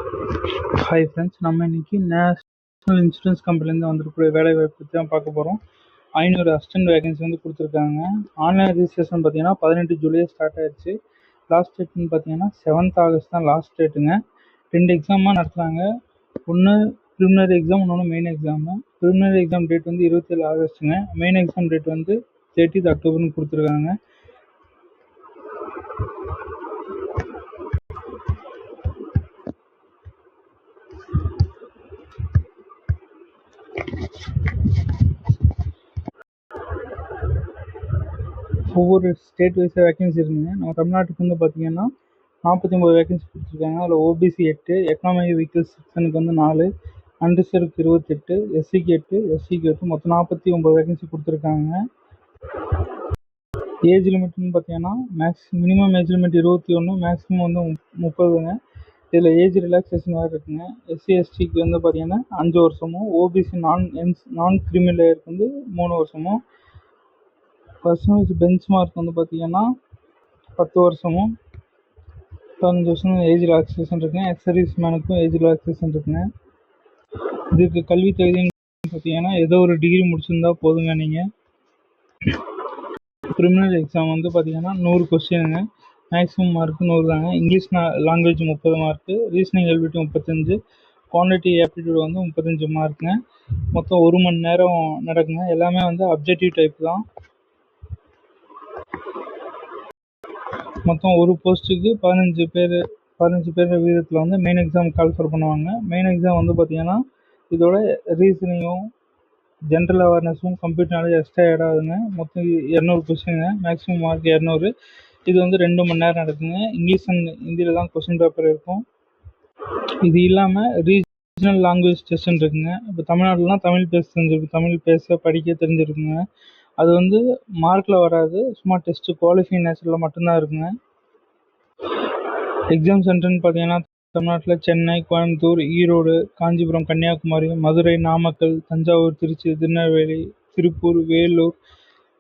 Hi friends, நம்ம இன்னைக்கு national insurance கம்பெனிலேருந்து வந்துருக்கூடிய வேலை வாய்ப்பு பற்றி தான் பார்க்க போகிறோம். 500 அசிஸ்டன்ட் வேகன்சி வந்து கொடுத்துருக்காங்க. ஆன்லைன் ரிஜிஸ்ட்ரேஷன் பார்த்தீங்கன்னா 18 ஜூலை ஸ்டார்ட் ஆயிடுச்சு. லாஸ்ட் டேட்னு பார்த்தீங்கன்னா 7th ஆகஸ்ட் தான் லாஸ்ட் டேட்டுங்க. 2 எக்ஸாமாக நடத்துகிறாங்க. ஒன்று ப்ரிலிமினரி எக்ஸாம், இன்னொன்று main exam. Preliminary exam date வந்து 27 ஆகஸ்ட்டுங்க. மெயின் எக்ஸாம் டேட் வந்து 30th அக்டோபர்னு கொடுத்துருக்காங்க. ஒவ்வொரு ஸ்டேட் வைஸாக வேகன்சி இருக்குங்க. நம்ம தமிழ்நாட்டுக்கு வந்து பார்த்தீங்கன்னா 49 வேகன்சி கொடுத்துருக்காங்க. அதில் ஓபிசி 8, எக்கனாமிக் வெஹிக்கிள்ஸ் செக்ஷனுக்கு வந்து 4, அன்ரிசர்வ்க்கு 28, எஸ்சிக்கு 8, எஸ்சிக்கு 8, மொத்தம் 49 வேகன்சி கொடுத்துருக்காங்க. ஏஜ் லிமிட்னு பார்த்தீங்கன்னா மினிமம் ஏஜ் லிமிட் 21, மேக்ஸிமம் வந்து 30ங்க. இதில் ஏஜ் ரிலாக்ஸேஷன் வேறு இருக்குங்க. எஸ்சி எஸ்டிக்கு வந்து பார்த்தீங்கன்னா 5 வருஷமும், ஓபிசி நான் கிரிமினல் லேயருக்கு வந்து 3 வருஷமும், பர்சனல் பெஞ்ச் மார்க் வந்து பார்த்தீங்கன்னா 10 வருஷமும், 15 வருஷம் ஏஜ் ரிலாக்ஸேஷன் இருக்குங்க. எக்ஸ் சர்வீஸ் மேனுக்கும் ஏஜ் ரிலாக்ஸேஷன் இருக்குங்க. இதுக்கு கல்வி தகுதின்னு பார்த்தீங்கன்னா ஏதோ ஒரு டிகிரி முடிச்சிருந்தா போதுங்க. நீங்கள் ப்ரிலிமினரி எக்ஸாம் வந்து பார்த்தீங்கன்னா 100 கொஸ்டினுங்க. மேக்ஸிமம் மார்க்கு 100 தாங்க. English language 30 mark, reasoning ability 35, quantity aptitude வந்து 35 மார்க்குங்க. மொத்தம் 1 மணி நேரம் நடக்குங்க. எல்லாமே வந்து அப்ஜெக்டிவ் டைப் தான். மொத்தம் ஒரு போஸ்ட்டுக்கு 15 பேர் வீதத்தில் வந்து மெயின் எக்ஸாம் கால்ஃபர் பண்ணுவாங்க. மெயின் எக்ஸாம் வந்து பார்த்தீங்கன்னா இதோட ரீசனிங்கும் ஜென்ரல் அவேர்னஸும் கம்ப்யூட்டர் நாலேஜ் எக்ஸ்ட்ரா ஆடாதுங்க. மொத்தம் 200 கொஸ்டினுங்க. Maximum mark 200. இது வந்து 2 மணி நேரம் நடக்குங்க. இங்கிலீஷ் அண்ட் ஹிந்தியில் தான் கொஸ்டின் பேப்பர் இருக்கும். இது இல்லாமல் ரீஜனல் லாங்குவேஜ் டெஸ்ட்னு இருக்குங்க. இப்போ தமிழ்நாடுலாம் தமிழ் பேச படிக்க தெரிஞ்சிருக்குங்க. அது வந்து மார்க்கில் வராது, சும்மா டெஸ்ட்டு குவாலிஃபைங் நேச்சரில் மட்டும்தான் இருக்குங்க. எக்ஸாம் சென்டர்னு பார்த்தீங்கன்னா தமிழ்நாட்டில் சென்னை, கோயம்புத்தூர், ஈரோடு, காஞ்சிபுரம், கன்னியாகுமரி, மதுரை, நாமக்கல், தஞ்சாவூர், திருச்சி, திருநெல்வேலி, திருப்பூர், வேலூர்,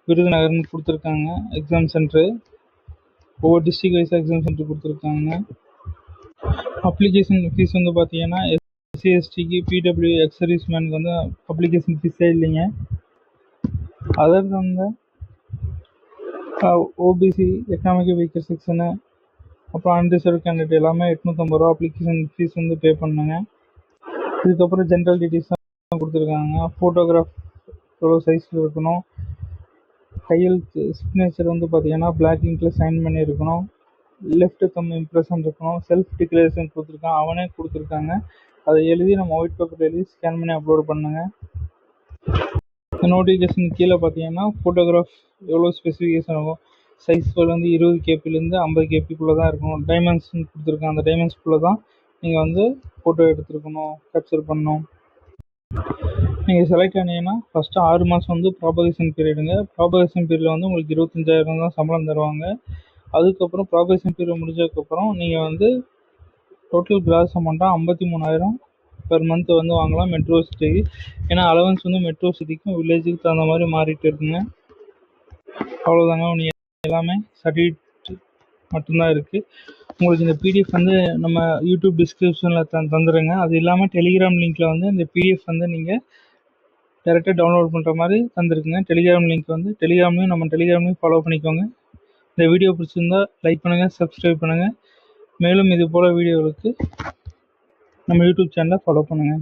விருதுநகர்னு கொடுத்துருக்காங்க எக்ஸாம் சென்டரு. ஒவ்வொரு டிஸ்ட்ரிக்ட் வைஸாக எக்ஸாம் சென்டர் கொடுத்துருக்காங்க. அப்ளிகேஷன் ஃபீஸ் வந்து பார்த்தீங்கன்னா எஸ்சி எஸ்டிக்கு, பிடபிள்யூ, எக்ஸ் சர்வீஸ் மேனுக்கு வந்து அப்ளிகேஷன் ஃபீஸே இல்லைங்க. அதர் வந்து ஓபிசி, எக்கனாமிக் வெஹிக்கிள் செக்ஷனு, அப்புறம் அன்ரிசர்வ் கேண்டிடேட் எல்லாமே 850 ரூபா அப்ளிகேஷன் ஃபீஸ் வந்து பே பண்ணுங்க. இதுக்கப்புறம் ஜென்ரல் டீட்டெயில்ஸ் தான் கொடுத்துருக்காங்க. ஃபோட்டோகிராஃப் எவ்வளோ சைஸில் இருக்கணும், கையெழுத்து சிக்னேச்சர் வந்து பார்த்தீங்கன்னா பிளாக் இங்கில் சைன் பண்ணியிருக்கணும், லெஃப்ட் தம் இம்ப்ரெஷன் இருக்கணும், செல்ஃப் டிக்ளரேஷன் கொடுத்துருக்காங்க, அவனே கொடுத்துருக்காங்க. அதை எழுதி நம்ம ஒயிட் பேப்பர் எழுதி ஸ்கேன் பண்ணி அப்லோட் பண்ணுங்க. நோட்டிஃபிகேஷன் கீழே பார்த்தீங்கன்னா ஃபோட்டோகிராஃப் எவ்வளோ ஸ்பெசிஃபிகேஷன் ஆகும், சைஸ்கள் வந்து 20 கேபிலேருந்து 50 கேபிக்குள்ளே தான் இருக்கணும். டைமென்ஷன் கொடுத்துருக்காங்க. அந்த டைமென்ஷனுக்குள்ளே தான் நீங்கள் வந்து ஃபோட்டோ எடுத்துருக்கணும், கேப்சர் பண்ணணும். நீங்கள் செலக்ட் ஆனீங்கன்னா ஃபஸ்ட்டு 6 மாதம் வந்து ப்ராபகேஷன் பீரியடுங்க. ப்ராபகேஷன் பீரியடில் வந்து உங்களுக்கு 25,000 தான் சம்பளம் தருவாங்க. அதுக்கப்புறம் ப்ராபகேஷன் பீரியட் முடிஞ்சதுக்கப்புறம் நீங்கள் வந்து டோட்டல் கிராஸ் அமௌண்ட்டாக 53,000 பெர் மந்த் வந்து வாங்கலாம் மெட்ரோ சிட்டிக்கு. ஏன்னா அலவன்ஸ் வந்து மெட்ரோ சிட்டிக்கும் வில்லேஜுக்கு தகுந்த மாதிரி மாறிட்டு இருக்குங்க. அவ்வளோதாங்க. நீங்கள் எல்லாமே சர்டிஃபிகேட் மட்டும்தான் இருக்குது. உங்களுக்கு இந்த பிடிஎஃப் வந்து நம்ம யூடியூப் டிஸ்கிரிப்ஷனில் தந்துடுங்க. அது இல்லாமல் டெலிகிராம் லிங்க்கில் வந்து இந்த பிடிஎஃப் வந்து நீங்கள் டேரெக்டாக டவுன்லோட் பண்ணுற மாதிரி தந்துருக்குங்க. டெலிகிராம் லிங்க் வந்து டெலிகிராம்லையும் ஃபாலோ பண்ணிக்கோங்க. இந்த வீடியோ பிடிச்சிருந்தால் லைக் பண்ணுங்கள், சப்ஸ்கிரைப் பண்ணுங்கள். மேலும் இது போல் வீடியோவுக்கு நம்ம யூடியூப் சேனலை ஃபாலோ பண்ணுங்கள்.